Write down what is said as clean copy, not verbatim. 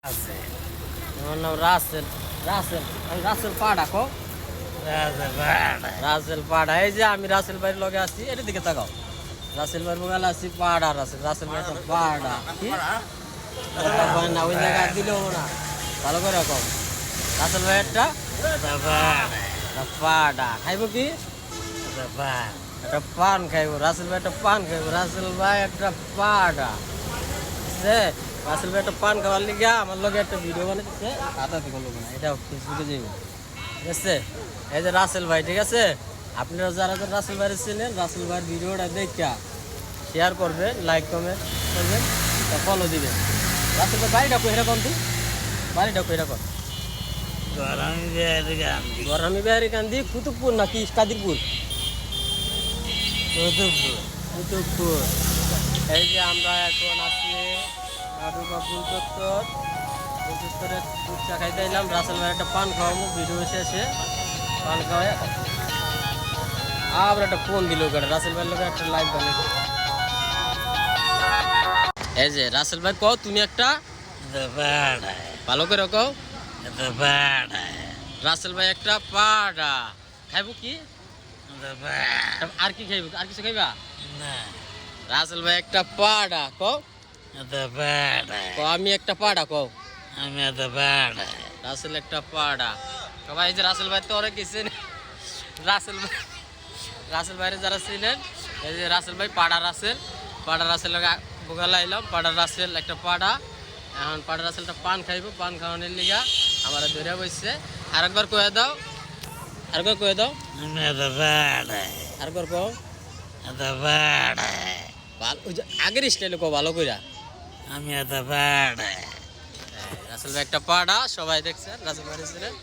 আছে আমার নাম রাসেল। রাসেল আমি রাসেল পাড়া কো রাসেল পাড়া। এই যে আমি রাসেল ভাইয়ের লগে আছি, এটার দিকে তাকাও। রাসেল ভাইয়ের মোবাইল আছি পাড়া। রাসেল রাসেল ভাই পাড়া কি হয় না, ওই জায়গায় দিলেও না। ভালো করে কম। রাসেল ভাই একটা পাড়া খাইব কি? একটা পান খাইব। রাসেল ভাই একটা পান খাইব। রাসেল ভাই একটা পাড়া বুঝছে? রাসেল ভাই একটা পান খাওয়ার লিগা আমার লগে একটা ভিডিও বানাইতেছে। হাতা থেকে লোক না, এটা ফেসবুকে যাইব, ঠিক আছে? এই যে রাসেল ভাই, ঠিক আছে? আপনারা যারা যারা রাসেল ভাইয়ের ছিলেন, রাসেল ভাইয়ের ভিডিওটা দেখা শেয়ার করবেন, লাইক কমেন্ট করবেন, ফলো দিবেন। রাসেল ভাই বাড়িটা কই এরকম? তুই বাড়িটা কই এরকম? গরমি বিহারি কান্দি কুতুবপুর নাকি কাদিরপুর? কুতুবপুর। এই যে আমরা এখন আছি ফুল চত্বর। ফুল চত্বরে ফুচকা খাইতে এলাম। রাসেল ভাই একটা পান খাওয়াবো ভিডিও শেষে। পান খাওয়াই আবার একটা ফোন দিল ওখানে। রাসেল ভাইয়ের লোক একটা লাইভ বানিয়ে। এই যে রাসেল ভাই কও তুমি একটা ভালো করে কও। রাসেল ভাই একটা পাড়া খাইব কি? আর কি খাইব? আর কিছু খাইবা? রাসেল ভাই একটা পাড়া কও। আমি একটা পাড়া কও। রাসেল একটা পাড়া। ভাই এই যে রাসেল ভাই তো অনেক কিছু। রাসেল ভাই, রাসেল ভাইয়ের যারা ছিলেন, এই যে রাসেল ভাই পাড়া রাসেল। পাড়া রাসেল বোগালা এলাম। পাড়া রাসেল একটা পাড়া। এখন পাড়া রাসেলটা পান খাইব। পান খাওয়ানোর লিগা আমার ধরে বসছে। আরেকবার কয়ে দাও, আরেকবার কয়ে দাও, আরেকবার কও। আগের স্টাইলে কো ভালো কইরা। রাসেল ভাই একটা পাড়া, সবাই দেখছেন রাসেল ভাই ছিলেন।